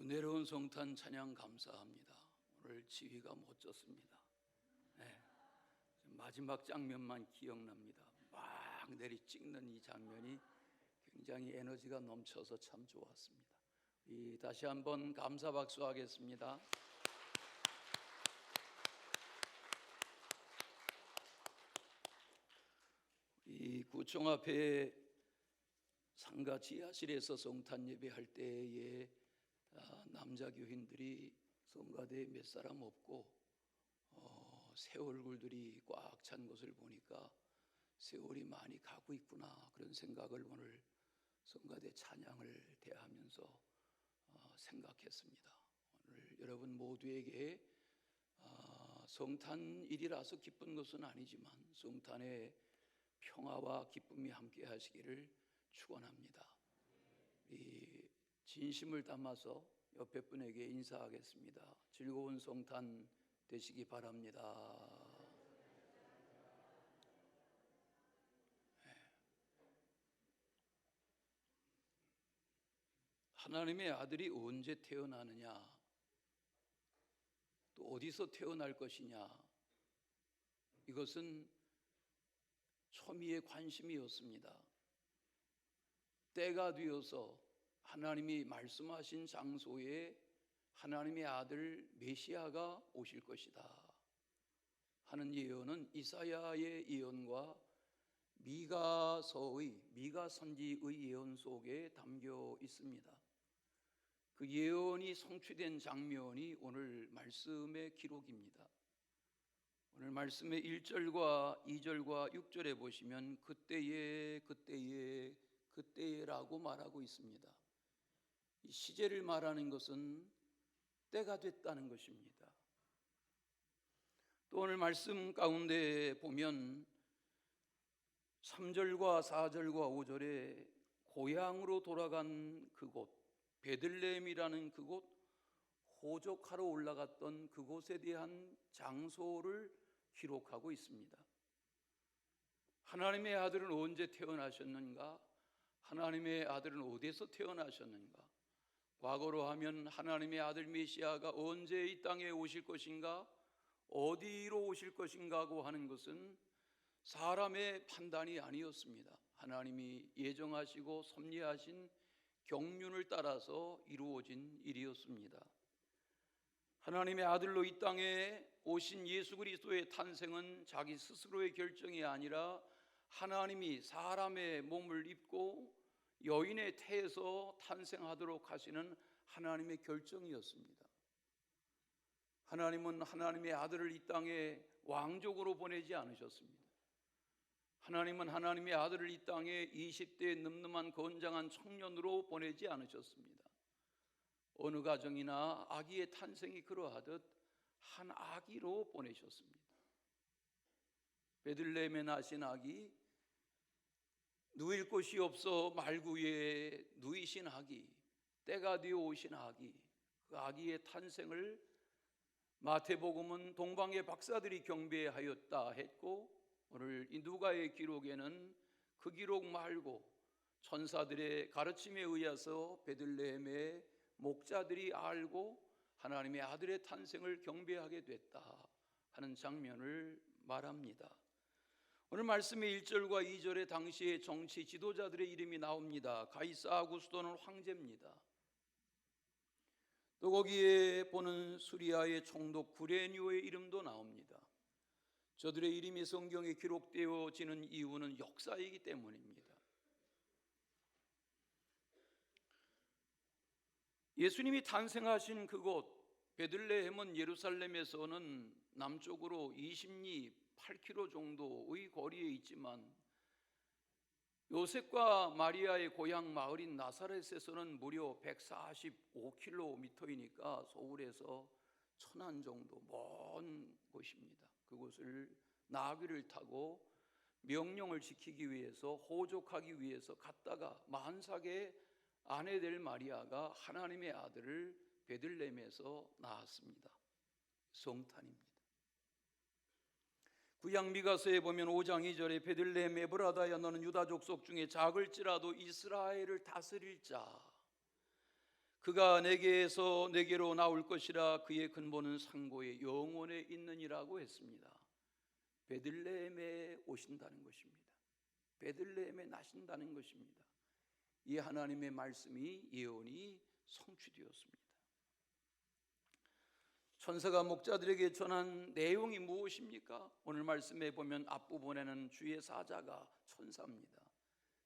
은혜로운 성탄 찬양 감사합니다. 오늘 지휘가 멋졌습니다. 네, 마지막 장면만 기억납니다. 막 내리 찍는 이 장면이 굉장히 에너지가 넘쳐서 참 좋았습니다. 다시 한번 감사 박수 하겠습니다. 이 구청 앞에 상가 지하실에서 성탄 예배할 때에 남자 교인들이 성가대에 몇 사람 없고 새 얼굴들이 꽉 찬 것을 보니까 세월이 많이 가고 있구나, 그런 생각을 오늘 성가대 찬양을 대하면서 생각했습니다. 오늘 여러분 모두에게 성탄일이라서 기쁜 것은 아니지만 성탄의 평화와 기쁨이 함께 하시기를 축원합니다. 이 진심을 담아서 옆에 분에게 인사하겠습니다. 즐거운 성탄 되시기 바랍니다. 네. 하나님의 아들이 언제 태어나느냐, 또 어디서 태어날 것이냐, 이것은 초미의 관심이었습니다. 때가 되어서 하나님이 말씀하신 장소에 하나님의 아들 메시아가 오실 것이다 하는 예언은 이사야의 예언과 미가 선지의 예언 속에 담겨 있습니다. 그 예언이 성취된 장면이 오늘 말씀의 기록입니다. 오늘 말씀의 1절과 2절과 6절에 보시면 그때에라고 말하고 있습니다. 이 시제를 말하는 것은 때가 됐다는 것입니다. 또 오늘 말씀 가운데 보면 3절과 4절과 5절에 고향으로 돌아간 그곳, 베들레헴이라는 그곳, 호적하러 올라갔던 그곳에 대한 장소를 기록하고 있습니다. 하나님의 아들은 언제 태어나셨는가? 하나님의 아들은 어디서 태어나셨는가? 과거로 하면 하나님의 아들 메시아가 언제 이 땅에 오실 것인가, 어디로 오실 것인가고 하는 것은 사람의 판단이 아니었습니다. 하나님이 예정하시고 섭리하신 경륜을 따라서 이루어진 일이었습니다. 하나님의 아들로 이 땅에 오신 예수 그리스도의 탄생은 자기 스스로의 결정이 아니라 하나님이 사람의 몸을 입고 여인의 태에서 탄생하도록 하시는 하나님의 결정이었습니다. 하나님은 하나님의 아들을 이 땅에 왕족으로 보내지 않으셨습니다. 하나님은 하나님의 아들을 이 땅에 20대의 늠름한 건장한 청년으로 보내지 않으셨습니다. 어느 가정이나 아기의 탄생이 그러하듯 한 아기로 보내셨습니다. 베들레헴에 나신 아기, 누일 곳이 없어 말구에 누이신 아기, 때가 되어 오신 아기, 그 아기의 탄생을 마태복음은 동방의 박사들이 경배하였다 했고, 오늘 이 누가의 기록에는 그 기록 말고 천사들의 가르침에 의해서 베들레헴의 목자들이 알고 하나님의 아들의 탄생을 경배하게 됐다 하는 장면을 말합니다. 오늘 말씀의 1절과 2절에 당시의 정치 지도자들의 이름이 나옵니다. 가이사 아구스도는 황제입니다. 또 거기에 보는 수리아의 총독 구레뇨의 이름도 나옵니다. 저들의 이름이 성경에 기록되어지는 이유는 역사이기 때문입니다. 예수님이 탄생하신 그곳 베들레헴은 예루살렘에서는 남쪽으로 20리 8km 정도의 거리에 있지만 요셉과 마리아의 고향 마을인 나사렛에서는 무려 145km이니까 서울에서 천안 정도 먼 곳입니다. 그곳을 나귀를 타고 명령을 지키기 위해서, 호족하기 위해서 갔다가 만삭의 아내 될 마리아가 하나님의 아들을 베들레헴에서 낳았습니다. 성탄입니다. 구약 미가서에 보면 5장 2절에 베들레헴 에브라다야 너는 유다 족속 중에 작을지라도 이스라엘을 다스릴 자, 그가 내게에서 내게로 나올 것이라. 그의 근본은 상고의 영원에 있느니라고 했습니다. 베들레헴에 오신다는 것입니다. 베들레헴에 나신다는 것입니다. 이 하나님의 말씀이, 예언이 성취되었습니다. 천사가 목자들에게 전한 내용이 무엇입니까? 오늘 말씀에 보면 앞부분에는 주의 사자가 천사입니다.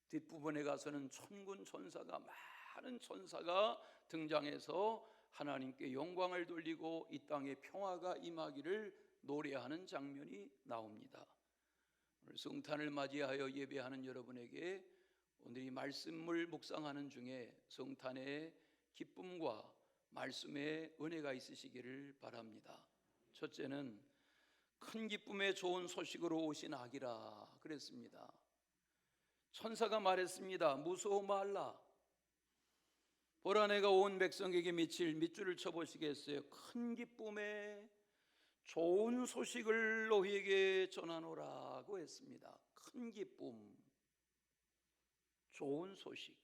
뒷부분에 가서는 천군 천사가, 많은 천사가 등장해서 하나님께 영광을 돌리고 이 땅에 평화가 임하기를 노래하는 장면이 나옵니다. 오늘 성탄을 맞이하여 예배하는 여러분에게 오늘 이 말씀을 묵상하는 중에 성탄의 기쁨과 말씀의 은혜가 있으시기를 바랍니다. 첫째는 큰 기쁨의 좋은 소식으로 오신 아기라 그랬습니다. 천사가 말했습니다. 무서워 말라. 보라, 내가 온 백성에게 미칠 밑줄을 쳐보시겠어요? 큰 기쁨의 좋은 소식을 너희에게 전하노라고 했습니다. 큰 기쁨, 좋은 소식.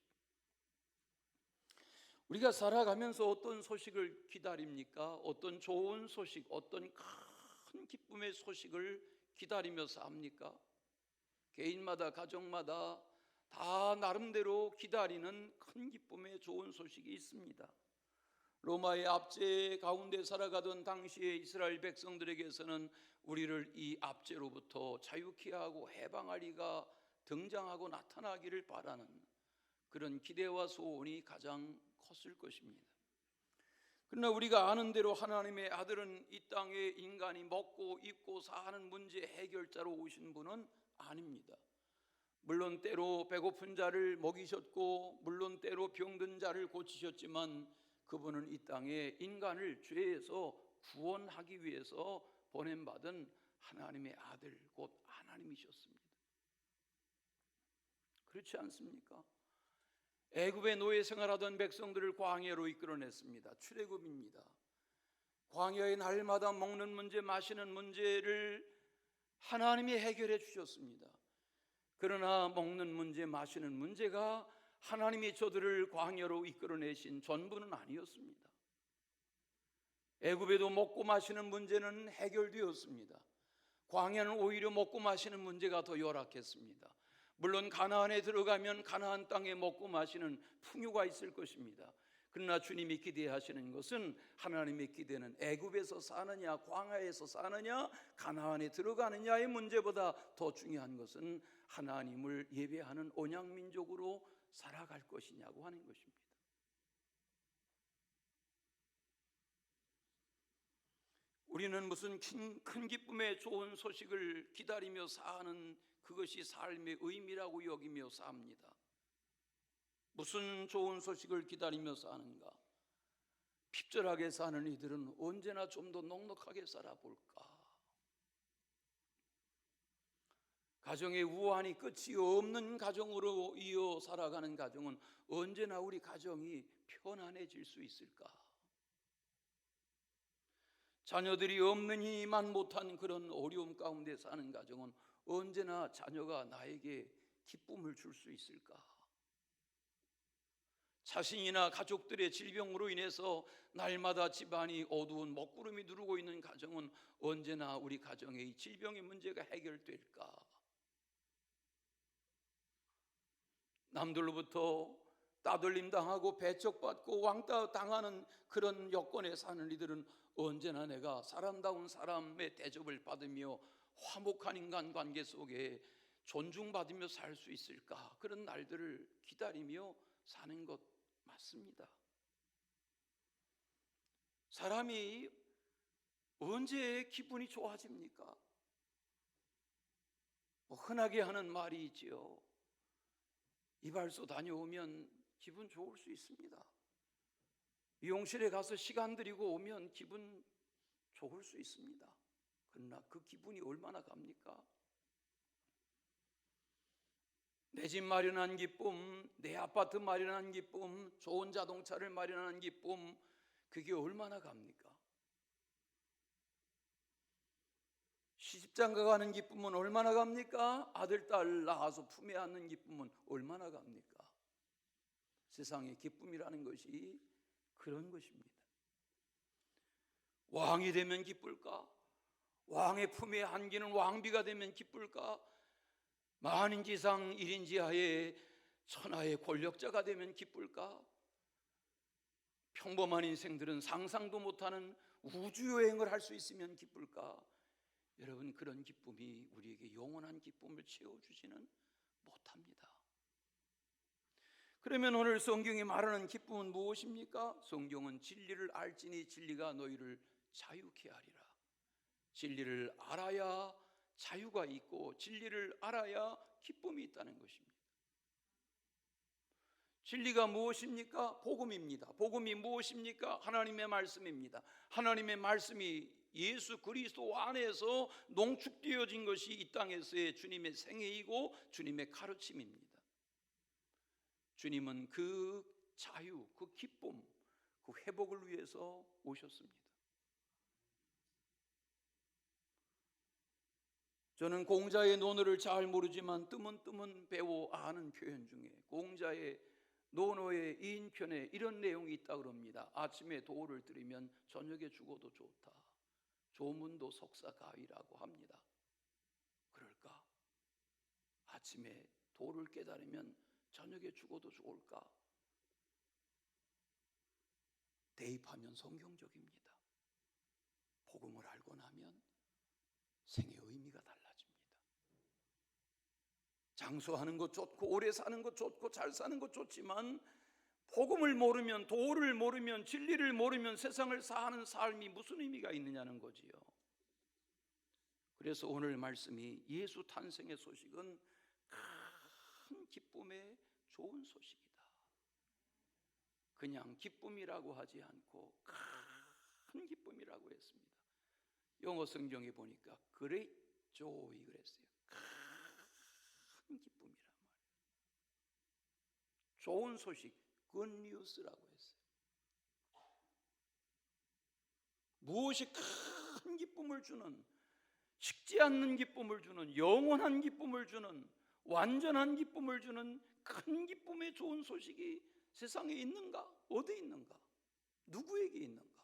우리가 살아가면서 어떤 소식을 기다립니까? 어떤 좋은 소식, 어떤 큰 기쁨의 소식을 기다리며 삽니까? 개인마다, 가정마다 다 나름대로 기다리는 큰 기쁨의 좋은 소식이 있습니다. 로마의 압제 가운데 살아가던 당시의 이스라엘 백성들에게서는 우리를 이 압제로부터 자유케 하고 해방하리가 등장하고 나타나기를 바라는 그런 기대와 소원이 가장 컸을 것입니다. 그러나 우리가 아는 대로 하나님의 아들은 이 땅에 인간이 먹고 입고 사는 문제 해결자로 오신 분은 아닙니다. 물론 때로 배고픈 자를 먹이셨고, 물론 때로 병든 자를 고치셨지만 그분은 이 땅에 인간을 죄에서 구원하기 위해서 보냄받은 하나님의 아들, 곧 하나님이셨습니다. 그렇지 않습니까? 애굽의 노예 생활하던 백성들을 광야로 이끌어냈습니다. 출애굽입니다. 광야의 날마다 먹는 문제, 마시는 문제를 하나님이 해결해 주셨습니다. 그러나 먹는 문제, 마시는 문제가 하나님이 저들을 광야로 이끌어내신 전부는 아니었습니다. 애굽에도 먹고 마시는 문제는 해결되었습니다. 광야는 오히려 먹고 마시는 문제가 더 열악했습니다. 물론 가나안에 들어가면 가나안 땅에 먹고 마시는 풍요가 있을 것입니다. 그러나 주님이 기대하시는 것은, 하나님의 기대는 애굽에서 사느냐, 광야에서 사느냐, 가나안에 들어가느냐의 문제보다 더 중요한 것은 하나님을 예배하는 언약민족으로 살아갈 것이냐고 하는 것입니다. 우리는 무슨 큰 기쁨의 좋은 소식을 기다리며 사는 그것이 삶의 의미라고 여기며 삽니다. 무슨 좋은 소식을 기다리며 사는가? 핍절하게 사는 이들은 언제나 좀 더 넉넉하게 살아볼까? 가정의 우환이 끝이 없는 가정으로 이어 살아가는 가정은 언제나 우리 가정이 편안해질 수 있을까? 자녀들이 없느니만 못한 그런 어려움 가운데 사는 가정은 언제나 자녀가 나에게 기쁨을 줄 수 있을까? 자신이나 가족들의 질병으로 인해서 날마다 집안이 어두운 먹구름이 누르고 있는 가정은 언제나 우리 가정의 질병의 문제가 해결될까? 남들로부터 따돌림 당하고 배척받고 왕따 당하는 그런 여건에 사는 이들은 언제나 내가 사람다운 사람의 대접을 받으며 화목한 인간관계 속에 존중받으며 살 수 있을까? 그런 날들을 기다리며 사는 것 맞습니다. 사람이 언제 기분이 좋아집니까? 흔하게 하는 말이 있지요. 이발소 다녀오면 기분 좋을 수 있습니다. 미용실에 가서 시간 들이고 오면 기분 좋을 수 있습니다. 그러나 그 기분이 얼마나 갑니까? 내 집 마련한 기쁨, 내 아파트 마련한 기쁨, 좋은 자동차를 마련한 기쁨, 그게 얼마나 갑니까? 시집장가 가는 기쁨은 얼마나 갑니까? 아들, 딸 낳아서 품에 안는 기쁨은 얼마나 갑니까? 세상의 기쁨이라는 것이 그런 것입니다. 왕이 되면 기쁠까? 왕의 품에 안기는 왕비가 되면 기쁠까? 만인지상 일인지하에 천하의 권력자가 되면 기쁠까? 평범한 인생들은 상상도 못하는 우주여행을 할 수 있으면 기쁠까? 여러분, 그런 기쁨이 우리에게 영원한 기쁨을 채워주지는 못합니다. 그러면 오늘 성경이 말하는 기쁨은 무엇입니까? 성경은 진리를 알지니 진리가 너희를 자유케 하리라. 진리를 알아야 자유가 있고 진리를 알아야 기쁨이 있다는 것입니다. 진리가 무엇입니까? 복음입니다. 복음이 무엇입니까? 하나님의 말씀입니다. 하나님의 말씀이 예수 그리스도 안에서 농축되어진 것이 이 땅에서의 주님의 생애이고 주님의 가르침입니다. 주님은 그 자유, 그 기쁨, 그 회복을 위해서 오셨습니다. 저는 공자의 논어를 잘 모르지만 뜨문뜨문 배워 아는 표현 중에 공자의 논어의 인편에 이런 내용이 있다고 합니다. 아침에 도를 들이면 저녁에 죽어도 좋다. 조문도 석사가위라고 합니다. 그럴까? 아침에 도를 깨달으면 저녁에 죽어도 좋을까? 대입하면 성경적입니다. 복음을 알고 나면 생의 의미가 달라집니다. 장수하는 것 좋고 오래 사는 것 좋고 잘 사는 것 좋지만 복음을 모르면, 도를 모르면, 진리를 모르면 세상을 사는 삶이 무슨 의미가 있느냐는 거지요. 그래서 오늘 말씀이 예수 탄생의 소식은 큰 기쁨의 좋은 소식이다. 그냥 기쁨이라고 하지 않고 큰 기쁨이라고 했습니다. 영어 성경에 보니까 great joy 그랬어요. 큰 기쁨이란 말이에요. 좋은 소식, good news라고 했어요. 무엇이 큰 기쁨을 주는, 식지 않는 기쁨을 주는, 영원한 기쁨을 주는, 완전한 기쁨을 주는 큰 기쁨의 좋은 소식이 세상에 있는가? 어디 있는가? 누구에게 있는가?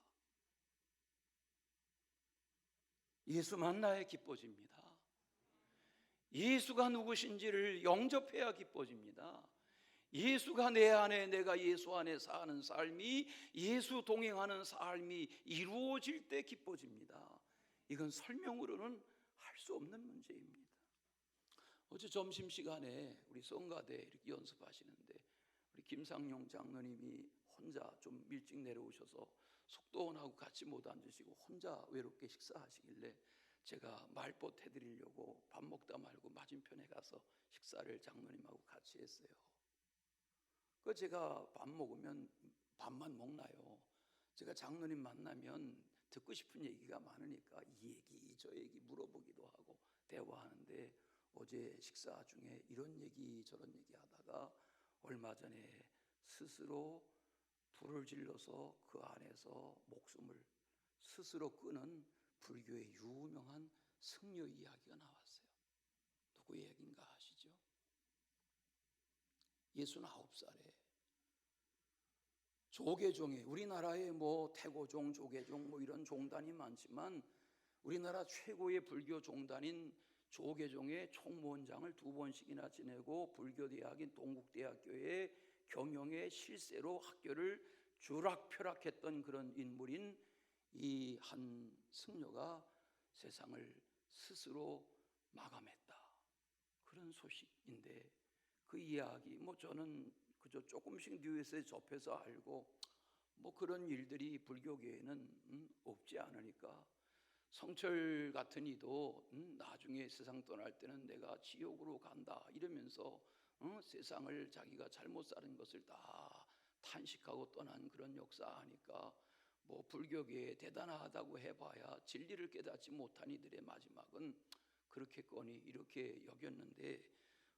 예수 만나야 기뻐집니다. 예수가 누구신지를 영접해야 기뻐집니다. 예수가 내 안에, 내가 예수 안에 사는 삶이, 예수 동행하는 삶이 이루어질 때 기뻐집니다. 이건 설명으로는 할 수 없는 문제입니다. 어제 점심시간에 우리 성가대 이렇게 연습하시는데 우리 김상용 장로님이 혼자 좀 일찍 내려오셔서 속도원하고 같이 못 앉으시고 혼자 외롭게 식사하시길래 제가 말벗 해드리려고 밥 먹다 말고 맞은편에 가서 식사를 장로님하고 같이 했어요. 그 제가 밥 먹으면 밥만 먹나요? 제가 장로님 만나면 듣고 싶은 얘기가 많으니까 이 얘기 저 얘기 물어보기도 하고 대화하는데 어제 식사 중에 이런 얘기 저런 얘기 하다가 얼마 전에 스스로 불을 질러서 그 안에서 목숨을 스스로 끄는 불교의 유명한 승려 이야기가 나왔어요. 누구 얘기인가 아시죠? 69살에 조계종에, 우리나라에 뭐 태고종, 조계종 뭐 이런 종단이 많지만 우리나라 최고의 불교 종단인 조계종의 총무원장을 2번씩이나 지내고 불교대학인 동국대학교의 경영의 실세로 학교를 주락펴락했던 그런 인물인 이 한 승려가 세상을 스스로 마감했다. 그런 소식인데 그 이야기 뭐 저는 그저 조금씩 뉴스에 접해서 알고 뭐 그런 일들이 불교계에는 없지 않으니까 성철 같은 이도 나중에 세상 떠날 때는 내가 지옥으로 간다 이러면서 세상을 자기가 잘못 사는 것을 다 탄식하고 떠난 그런 역사 아니까 뭐 불교계에 대단하다고 해봐야 진리를 깨닫지 못한 이들의 마지막은 그렇겠거니 이렇게 여겼는데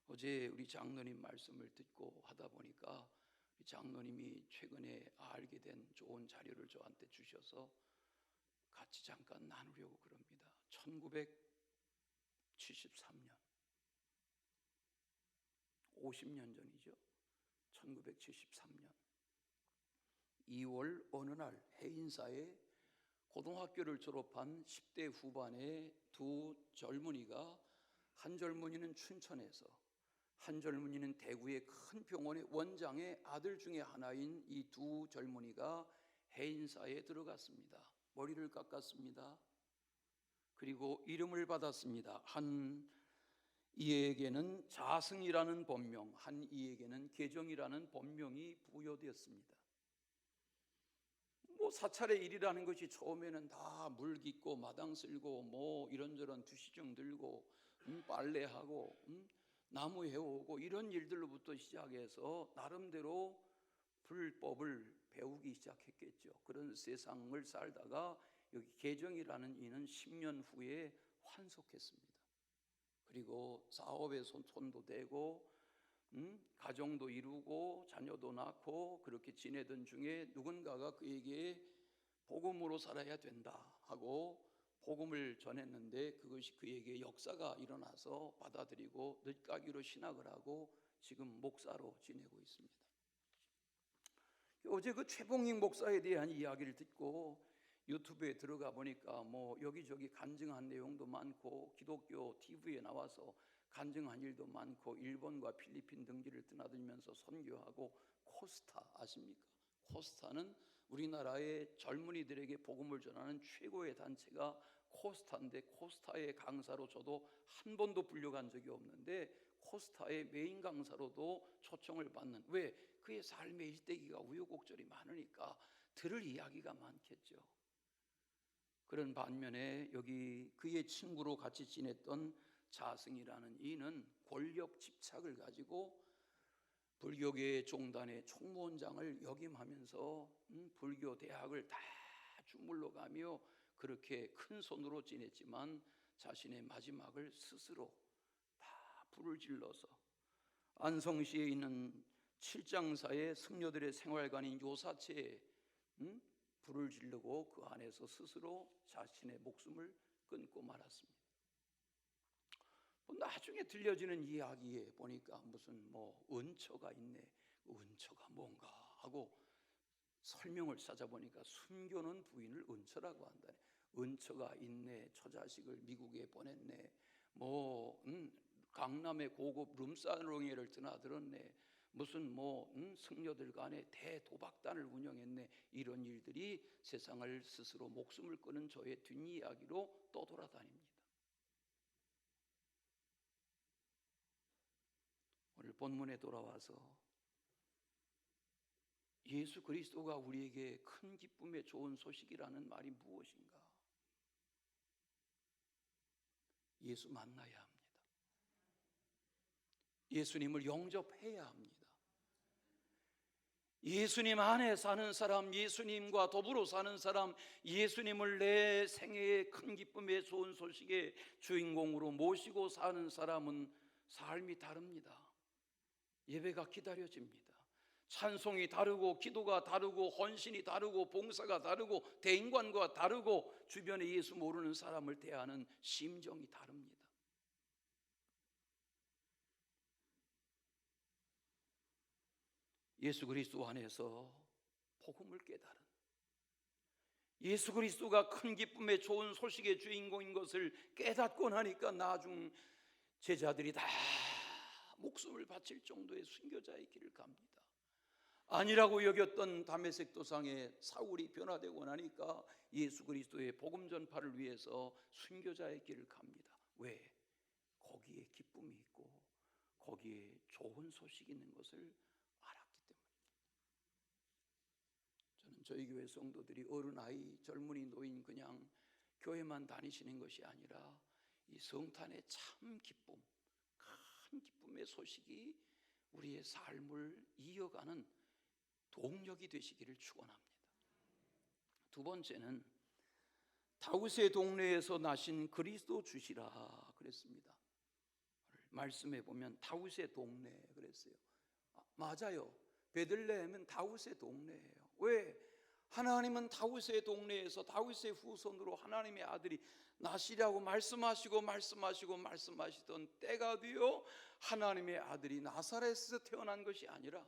어제 우리 장로님 말씀을 듣고 하다 보니까 장로님이 최근에 알게 된 좋은 자료를 저한테 주셔서 같이 잠깐 나누려고 그럽니다. 1973년 50년 전이죠. 1973년 2월 어느 날 해인사에 고등학교를 졸업한 10대 후반의 두 젊은이가, 한 젊은이는 춘천에서, 한 젊은이는 대구의 큰 병원의 원장의 아들 중에 하나인 이 두 젊은이가 해인사에 들어갔습니다. 머리를 깎았습니다. 그리고 이름을 받았습니다. 한 이에게는 자승이라는 본명, 한 이에게는 계정이라는 본명이 부여되었습니다. 사찰의 일이라는 것이 처음에는 다 물 깃고 마당 쓸고 이런저런 두시정 들고 빨래하고 나무 해오고 이런 일들로부터 시작해서 나름대로 불법을 배우기 시작했겠죠. 그런 세상을 살다가 여기 계정이라는 이는 10년 후에 환속했습니다. 그리고 사업에 손도 대고 가정도 이루고 자녀도 낳고 그렇게 지내던 중에 누군가가 그에게 복음으로 살아야 된다 하고 복음을 전했는데, 그것이 그에게 역사가 일어나서 받아들이고 늦가기로 신학을 하고 지금 목사로 지내고 있습니다. 어제 그 최봉익 목사에 대한 이야기를 듣고 유튜브에 들어가 보니까 여기저기 간증한 내용도 많고 기독교 TV에 나와서 간증한 일도 많고 일본과 필리핀 등지를 드나들면서 선교하고, 코스타 아십니까? 코스타는 우리나라의 젊은이들에게 복음을 전하는 최고의 단체가 코스타인데, 코스타의 강사로 저도 한 번도 불려간 적이 없는데 코스타의 메인 강사로도 초청을 받는, 왜? 그의 삶의 일대기가 우여곡절이 많으니까 들을 이야기가 많겠죠. 그런 반면에 여기 그의 친구로 같이 지냈던 자승이라는 이는 권력 집착을 가지고 불교계의 종단의 총무원장을 역임하면서 불교 대학을 다 주물러 가며 그렇게 큰 손으로 지냈지만 자신의 마지막을 스스로 다 불을 질러서 안성시에 있는 칠장사의 승려들의 생활관인 요사체에 불을 지르고 그 안에서 스스로 자신의 목숨을 끊고 말았습니다. 나중에 들려지는 이야기에 보니까 무슨 은처가 있네, 은처가 뭔가 하고 설명을 찾아보니까 순교는 부인을 은처라고 한다네. 은처가 있네, 처자식을 미국에 보냈네, 강남의 고급 룸사롱회를 드나들었네, 무슨 승려들 간에 대도박단을 운영했네. 이런 일들이 세상을 스스로 목숨을 끊은 저의 뒷이야기로 떠돌아다닙니다. 오늘 본문에 돌아와서 예수 그리스도가 우리에게 큰 기쁨의 좋은 소식이라는 말이 무엇인가? 예수 만나야 합니다. 예수님을 영접해야 합니다. 예수님 안에 사는 사람, 예수님과 더불어 사는 사람, 예수님을 내 생애의 큰 기쁨의 좋은 소식의 주인공으로 모시고 사는 사람은 삶이 다릅니다. 예배가 기다려집니다. 찬송이 다르고 기도가 다르고 헌신이 다르고 봉사가 다르고 대인관과 다르고 주변에 예수 모르는 사람을 대하는 심정이 다릅니다. 예수 그리스도 안에서 복음을 깨달은, 예수 그리스도가 큰 기쁨의 좋은 소식의 주인공인 것을 깨닫고 나니까 나중 제자들이 다 목숨을 바칠 정도의 순교자의 길을 갑니다. 아니라고 여겼던 다메섹 도상의 사울이 변화되고 나니까 예수 그리스도의 복음 전파를 위해서 순교자의 길을 갑니다. 왜? 거기에 기쁨이 있고 거기에 좋은 소식이 있는 것을 알았기 때문입니다. 저는 저희 교회 성도들이 어른아이, 젊은이, 노인 그냥 교회만 다니시는 것이 아니라 이 성탄의 참 기쁨, 큰 기쁨의 소식이 우리의 삶을 이어가는 동력이 되시기를 축원합니다. 두 번째는 다윗의 동네에서 나신 그리스도 주시라 그랬습니다. 말씀해 보면 다윗의 동네 그랬어요. 맞아요. 베들레헴은 다윗의 동네예요. 왜? 하나님은 다윗의 동네에서 다윗의 후손으로 하나님의 아들이 나시라고 말씀하시던 때가 되어 하나님의 아들이 나사렛에서 태어난 것이 아니라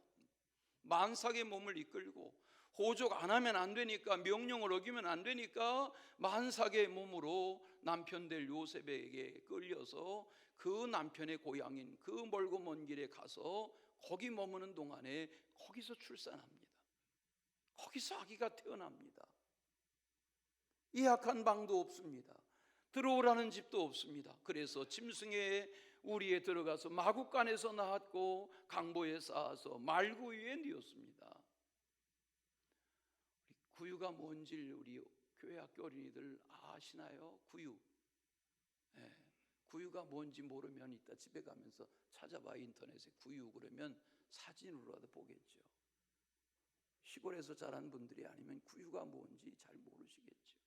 만삭의 몸을 이끌고 호적 안 하면 안 되니까, 명령을 어기면 안 되니까 만삭의 몸으로 남편 될 요셉에게 끌려서 그 남편의 고향인 그 멀고 먼 길에 가서 거기 머무는 동안에 거기서 출산합니다. 거기서 아기가 태어납니다. 예약한 방도 없습니다. 들어오라는 집도 없습니다. 그래서 짐승의 우리에 들어가서 마구간에서 낳았고 강보에 쌓아서 말구 위에 뉘었습니다. 구유가 뭔지 우리 교회 학교 어린이들 아시나요? 구유. 네. 구유가 뭔지 모르면 이따 집에 가면서 찾아봐. 인터넷에 구유 그러면 사진으로라도 보겠죠. 시골에서 자란 분들이 아니면 구유가 뭔지 잘 모르시겠죠.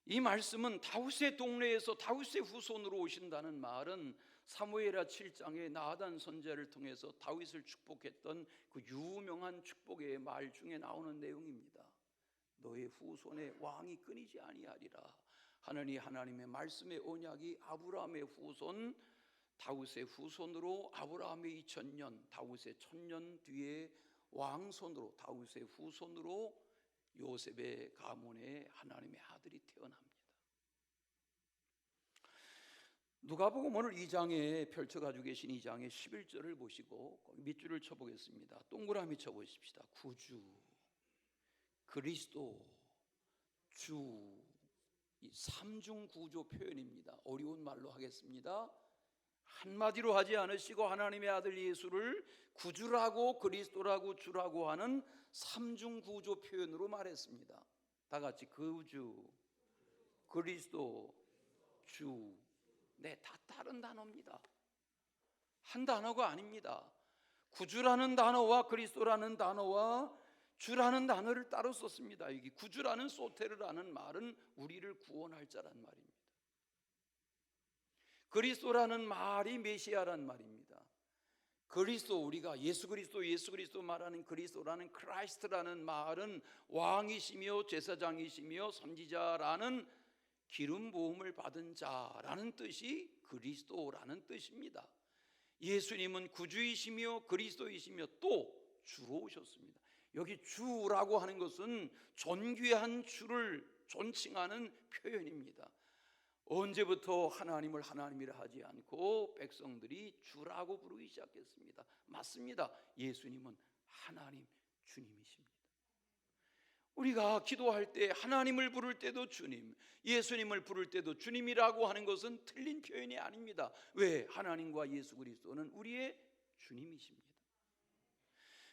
이 말씀은 다윗의 동네에서 다윗의 후손으로 오신다는 말은 사무엘하 7장에 나단 선지자를 통해서 다윗을 축복했던 그 유명한 축복의 말 중에 나오는 내용입니다. 너의 후손의 왕이 끊이지 아니하리라. 하나님의 말씀의 언약이 아브라함의 후손 다윗의 후손으로 아브라함의 2000년 다윗의 1000년 뒤에 왕손으로 다윗의 후손으로 요셉의 가문에 하나님의 아들이 태어납니다. 누가복음 오늘 2장에 펼쳐가지고 계신 2장의 11절을 보시고 밑줄을 쳐보겠습니다. 동그라미 쳐보십시다. 구주, 그리스도, 주, 이 삼중 구조 표현입니다. 어려운 말로 하겠습니다. 한마디로 하지 않으시고 하나님의 아들 예수를 구주라고 그리스도라고 주라고 하는 삼중 구조 표현으로 말했습니다. 다 같이 구주, 그리스도, 주. 네, 다 다른 단어입니다. 한 단어가 아닙니다. 구주라는 단어와 그리스도라는 단어와 주라는 단어를 따로 썼습니다. 여기 구주라는 소테르라는 말은 우리를 구원할 자란 말입니다. 그리스도라는 말이 메시아란 말입니다. 그리스도, 우리가 예수 그리스도 말하는 그리스도라는 크라이스트라는 말은 왕이시며 제사장이시며 선지자라는 기름 부음을 받은 자라는 뜻이 그리스도라는 뜻입니다. 예수님은 구주이시며 그리스도이시며 또 주로 오셨습니다. 여기 주라고 하는 것은 존귀한 주를 존칭하는 표현입니다. 언제부터 하나님을 하나님이라 하지 않고 백성들이 주라고 부르기 시작했습니다. 맞습니다. 예수님은 하나님 주님이십니다. 우리가 기도할 때 하나님을 부를 때도 주님, 예수님을 부를 때도 주님이라고 하는 것은 틀린 표현이 아닙니다. 왜? 하나님과 예수 그리스도는 우리의 주님이십니다.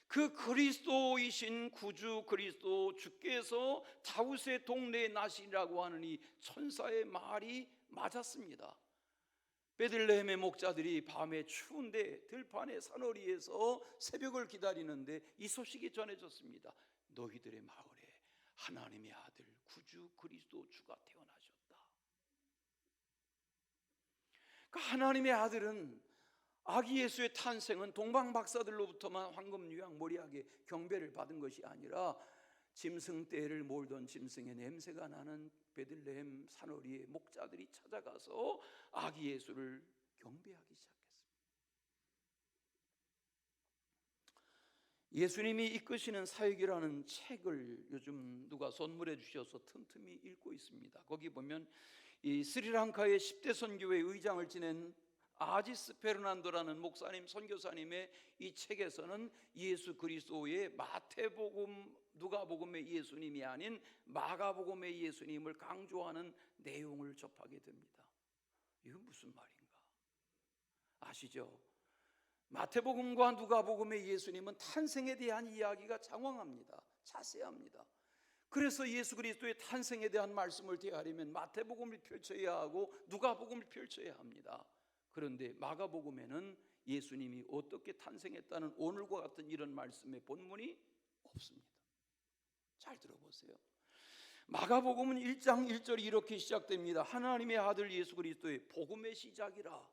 그 그리스도이신 구주 그리스도 주께서 다윗의 동네에 나시라고 하는 이 천사의 말이 맞았습니다. 베들레헴의 목자들이 밤에 추운데 들판의 산허리에서 새벽을 기다리는데 이 소식이 전해졌습니다. 너희들의 마을에 하나님의 아들 구주 그리스도 주가 태어나셨다. 그 하나님의 아들은 아기 예수의 탄생은 동방 박사들로부터만 황금 유향 모리하게 경배를 받은 것이 아니라 짐승떼를 몰던 짐승의 냄새가 나는 베들레헴 산허리의 목자들이 찾아가서 아기 예수를 경배하기 시작했습니다. 예수님이 이끄시는 사역이라는 책을 요즘 누가 선물해 주셔서 틈틈이 읽고 있습니다. 거기 보면 이 스리랑카의 10대 선교회 의장을 지낸 아지스 페르난도라는 목사님 선교사님의 이 책에서는 예수 그리스도의 마태복음 누가복음의 예수님이 아닌 마가복음의 예수님을 강조하는 내용을 접하게 됩니다. 이건 무슨 말인가? 아시죠? 마태복음과 누가복음의 예수님은 탄생에 대한 이야기가 장황합니다. 자세합니다. 그래서 예수 그리스도의 탄생에 대한 말씀을 대하려면 마태복음을 펼쳐야 하고 누가복음을 펼쳐야 합니다. 그런데 마가복음에는 예수님이 어떻게 탄생했다는 오늘과 같은 이런 말씀의 본문이 없습니다. 잘 들어보세요. 마가복음은 1장 1절이 이렇게 시작됩니다. 하나님의 아들 예수 그리스도의 복음의 시작이라.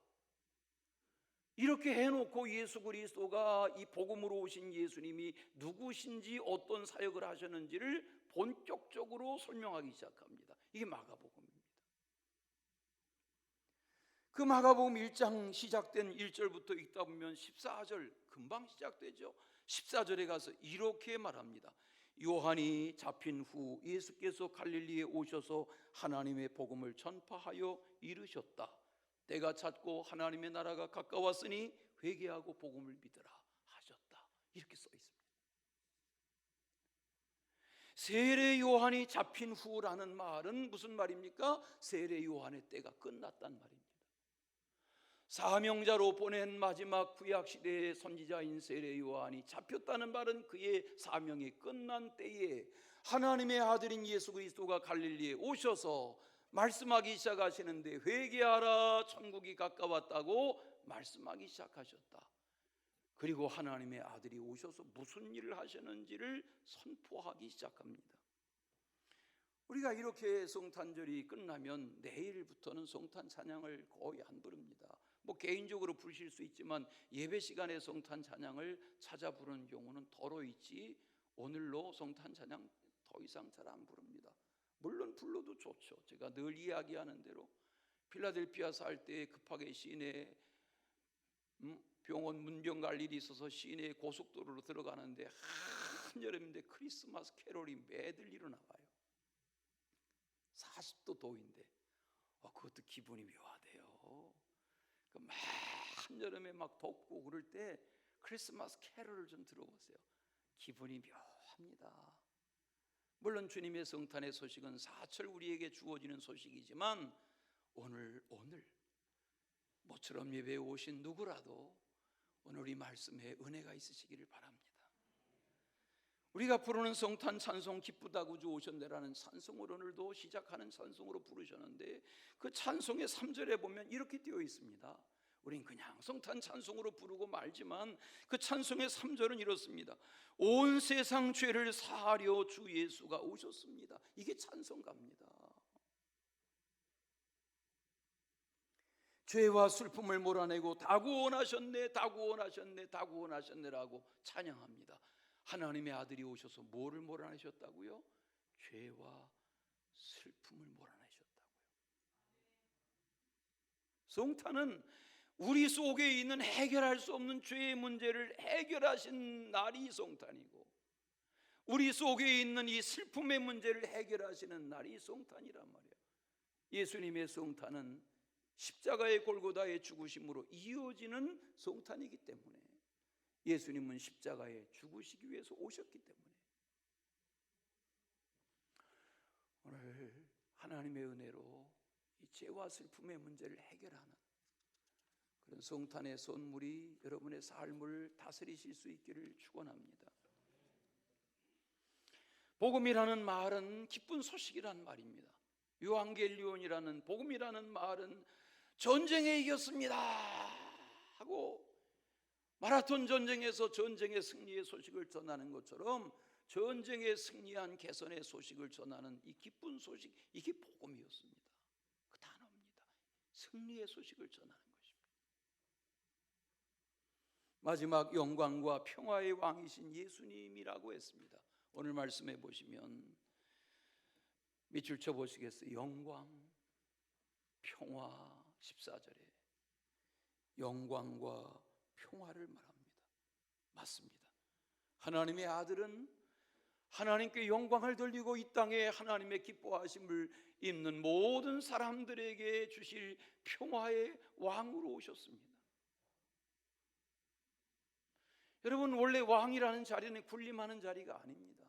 이렇게 해놓고 예수 그리스도가 이 복음으로 오신 예수님이 누구신지 어떤 사역을 하셨는지를 본격적으로 설명하기 시작합니다. 이게 마가복음입니다. 그 마가복음 1장 시작된 1절부터 읽다 보면 14절 금방 시작되죠. 14절에 가서 이렇게 말합니다. 요한이 잡힌 후 예수께서 갈릴리에 오셔서 하나님의 복음을 전파하여 이르셨다. 때가 찼고 하나님의 나라가 가까웠으니 회개하고 복음을 믿으라 하셨다. 이렇게 써 있습니다. 세례 요한이 잡힌 후라는 말은 무슨 말입니까? 세례 요한의 때가 끝났단 말입니다. 사명자로 보낸 마지막 구약 시대의 선지자인 세례 요한이 잡혔다는 말은 그의 사명이 끝난 때에 하나님의 아들인 예수 그리스도가 갈릴리에 오셔서 말씀하기 시작하시는데 회개하라 천국이 가까웠다고 말씀하기 시작하셨다. 그리고 하나님의 아들이 오셔서 무슨 일을 하셨는지를 선포하기 시작합니다. 우리가 이렇게 성탄절이 끝나면 내일부터는 성탄 찬양을 거의 안 부릅니다. 뭐 개인적으로 부르실 수 있지만 예배 시간에 성탄 찬양을 찾아 부르는 경우는 더러 있지 오늘로 성탄 찬양 더 이상 잘 안 부릅니다. 물론 불러도 좋죠. 제가 늘 이야기하는 대로 필라델피아 살 때 급하게 시내 병원 문병 갈 일이 있어서 시내 고속도로로 들어가는데 한여름인데 크리스마스 캐롤이 매들리로 나와요. 40도 더운데 그것도 기분이 묘하대요. 막 한여름에 막 덥고 그럴 때 크리스마스 캐롤을 좀 들어보세요. 기분이 묘합니다. 물론 주님의 성탄의 소식은 사철 우리에게 주어지는 소식이지만 오늘 모처럼 예배에 오신 누구라도 오늘 이 말씀에 은혜가 있으시기를 바랍니다. 우리가 부르는 성탄 찬송 기쁘다 구주 오셨네라는 찬송을 오늘도 시작하는 찬송으로 부르셨는데 그 찬송의 3절에 보면 이렇게 되어 있습니다. 우린 그냥 성탄 찬송으로 부르고 말지만 그 찬송의 3절은 이렇습니다. 온 세상 죄를 사하려 주 예수가 오셨습니다. 이게 찬송가입니다. 죄와 슬픔을 몰아내고 다 구원하셨네, 다 구원하셨네, 다 구원하셨네라고 찬양합니다. 하나님의 아들이 오셔서 뭐를 몰아내셨다고요? 죄와 슬픔을 몰아내셨다고요. 성탄은 우리 속에 있는 해결할 수 없는 죄의 문제를 해결하신 날이 성탄이고 우리 속에 있는 이 슬픔의 문제를 해결하시는 날이 성탄이란 말이에요. 예수님의 성탄은 십자가의 골고다의 죽으심으로 이어지는 성탄이기 때문에 예수님은 십자가에 죽으시기 위해서 오셨기 때문에 오늘 하나님의 은혜로 이 죄와 슬픔의 문제를 해결하는 그런 성탄의 선물이 여러분의 삶을 다스리실 수 있기를 축원합니다. 복음이라는 말은 기쁜 소식이란 말입니다. 요한겔리온이라는 복음이라는 말은 전쟁에 이겼습니다 하고 마라톤 전쟁에서 전쟁의 승리의 소식을 전하는 것처럼 전쟁에 승리한 개선의 소식을 전하는 이 기쁜 소식, 이게 복음이었습니다. 그 단어입니다. 승리의 소식을 전하는 것입니다. 마지막 영광과 평화의 왕이신 예수님이라고 했습니다. 오늘 말씀해 보시면 밑줄 쳐 보시겠어요? 영광, 평화. 14절에 영광과 평화를 말합니다. 맞습니다. 하나님의 아들은 하나님께 영광을 돌리고 이 땅에 하나님의 기뻐하심을 입는 모든 사람들에게 주실 평화의 왕으로 오셨습니다. 여러분, 원래 왕이라는 자리는 군림하는 자리가 아닙니다.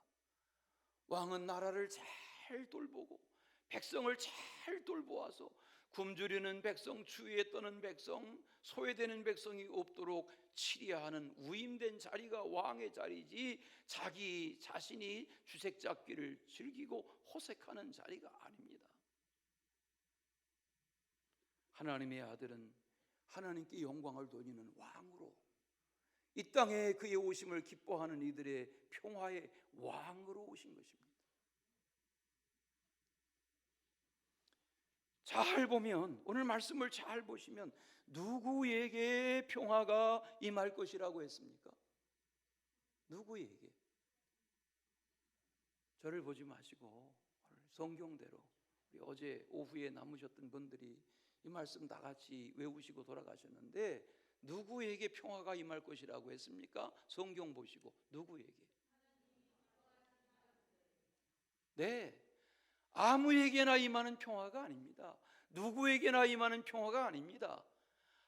왕은 나라를 잘 돌보고 백성을 잘 돌보아서 굶주리는 백성, 추위에 떠는 백성, 소외되는 백성이 없도록 치리하는 위임된 자리가 왕의 자리지 자기 자신이 주색 잡기를 즐기고 호색하는 자리가 아닙니다. 하나님의 아들은 하나님께 영광을 돌리는 왕으로 이 땅에 그의 오심을 기뻐하는 이들의 평화의 왕으로 오신 것입니다. 잘 보면 오늘 말씀을 잘 보시면 누구에게 평화가 임할 것이라고 했습니까? 누구에게? 저를 보지 마시고 성경대로 우리 어제 오후에 남으셨던 분들이 이 말씀 다 같이 외우시고 돌아가셨는데 누구에게 평화가 임할 것이라고 했습니까? 성경 보시고 누구에게? 네, 아무에게나 임하는 평화가 아닙니다. 누구에게나 임하는 평화가 아닙니다.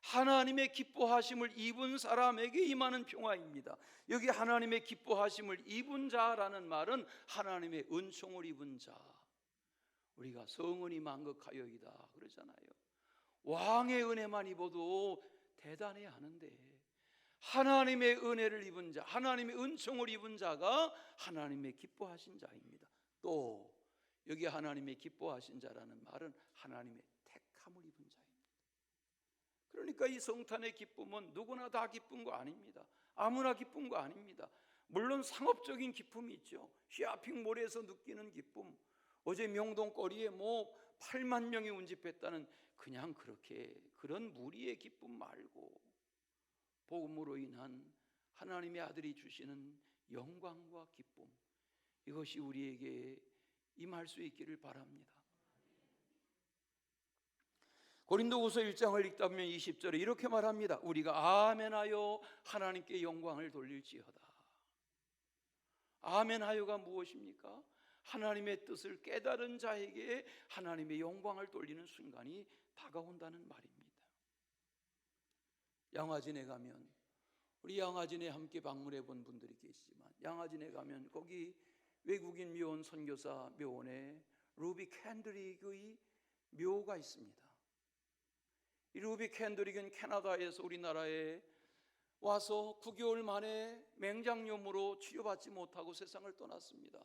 하나님의 기뻐하심을 입은 사람에게 임하는 평화입니다. 여기 하나님의 기뻐하심을 입은 자라는 말은 하나님의 은총을 입은 자. 우리가 성은이 만극하여이다 그러잖아요. 왕의 은혜만 입어도 대단해야 하는데 하나님의 은혜를 입은 자, 하나님의 은총을 입은 자가 하나님의 기뻐하신 자입니다. 또 여기 하나님의 기뻐하신 자라는 말은 하나님의 택함을 입은 자입니다. 그러니까 이 성탄의 기쁨은 누구나 다 기쁜 거 아닙니다. 아무나 기쁜 거 아닙니다. 물론 상업적인 기쁨이 있죠. 쇼핑몰에서 느끼는 기쁨, 어제 명동거리에 8만 명이 운집했다는 그냥 그렇게 그런 무리의 기쁨 말고 복음으로 인한 하나님의 아들이 주시는 영광과 기쁨, 이것이 우리에게 임할 수 있기를 바랍니다. 고린도후서 1장을 읽다 보면 20절에 이렇게 말합니다. 우리가 아멘하여 하나님께 영광을 돌릴지어다. 아멘하여가 무엇입니까? 하나님의 뜻을 깨달은 자에게 하나님의 영광을 돌리는 순간이 다가온다는 말입니다. 양화진에 가면, 우리 양화진에 함께 방문해 본 분들이 계시지만 양화진에 가면 거기 외국인 묘원 선교사 묘원에 루비 캔드릭의 묘가 있습니다. 이 루비 캔드릭은 캐나다에서 우리나라에 와서 9개월 만에 맹장염으로 치료받지 못하고 세상을 떠났습니다.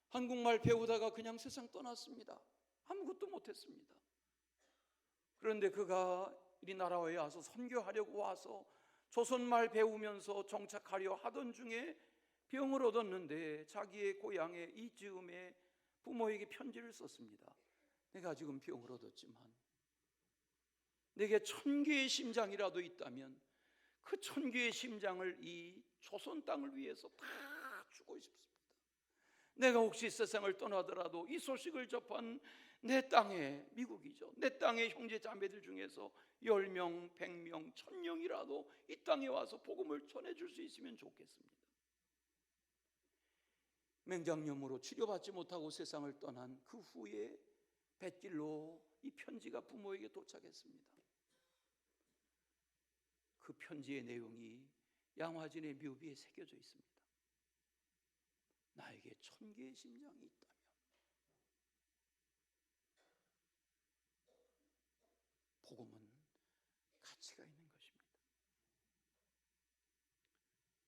한국말 배우다가 그냥 세상 떠났습니다. 아무것도 못했습니다. 그런데 그가 우리나라에 와서 선교하려고 와서 조선말 배우면서 정착하려 하던 중에 병을 얻었는데 자기의 고향에 이 즈음에 부모에게 편지를 썼습니다. 내가 지금 병을 얻었지만 내게 1000개의 심장이라도 있다면 그 1000개의 심장을 이 조선 땅을 위해서 다 주고 싶습니다. 내가 혹시 세상을 떠나더라도 이 소식을 접한 내 땅에, 미국이죠, 내 땅의 형제 자매들 중에서 10명, 100명, 1000명이라도 이 땅에 와서 복음을 전해줄 수 있으면 좋겠습니다. 맹장염으로 치료받지 못하고 세상을 떠난 그 후에 뱃길로 이 편지가 부모에게 도착했습니다. 그 편지의 내용이 양화진의 묘비에 새겨져 있습니다. 나에게 1000개의 심장이 있다면 복음은 가치가 있는 것입니다.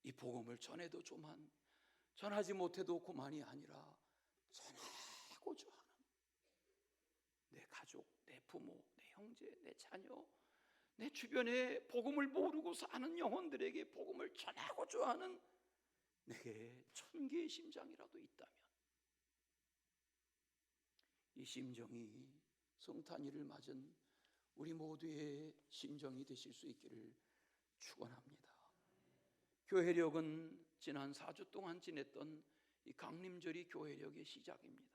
이 복음을 전해도 조만, 전하지 못해도 그만이 아니라 전하고자 하는 내 가족, 내 부모, 내 형제, 내 자녀, 내 주변에 복음을 모르고 사는 영혼들에게 복음을 전하고자 하는 내게 1000개의 심장이라도 있다면 이 심정이 성탄일을 맞은 우리 모두의 심정이 되실 수 있기를 축원합니다. 교회력은 지난 4주 동안 지냈던 이 강림절이 교회력의 시작입니다.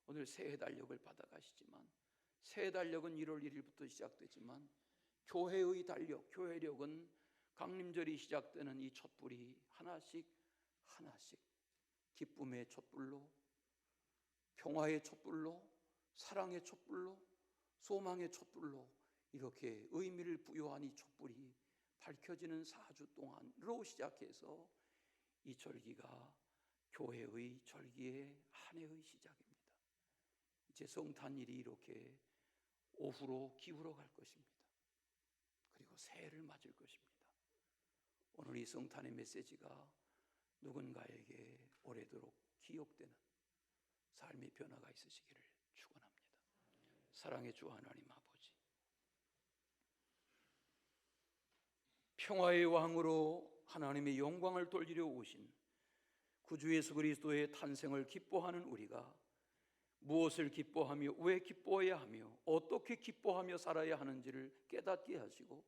오늘 새해 달력을 받아가시지만 새해 달력은 1월 1일부터 시작되지만 교회의 달력, 교회력은 강림절이 시작되는 이 촛불이 하나씩 하나씩 기쁨의 촛불로, 평화의 촛불로, 사랑의 촛불로, 소망의 촛불로 이렇게 의미를 부여한 이 촛불이 밝혀지는 4주 동안으로 시작해서 이 절기가 교회의 절기의 한 해의 시작입니다. 이제 성탄일이 이렇게 오후로 기울어 갈 것입니다. 그리고 새해를 맞을 것입니다. 오늘 이 성탄의 메시지가 누군가에게 오래도록 기억되는 삶의 변화가 있으시기를 축원합니다. 사랑의 주 하나님 아버지, 평화의 왕으로 하나님의 영광을 돌리려 오신 구주 예수 그리스도의 탄생을 기뻐하는 우리가 무엇을 기뻐하며 왜 기뻐해야 하며 어떻게 기뻐하며 살아야 하는지를 깨닫게 하시고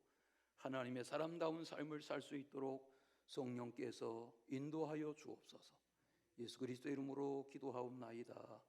하나님의 사람다운 삶을 살 수 있도록 성령께서 인도하여 주옵소서. 예수 그리스도 이름으로 기도하옵나이다.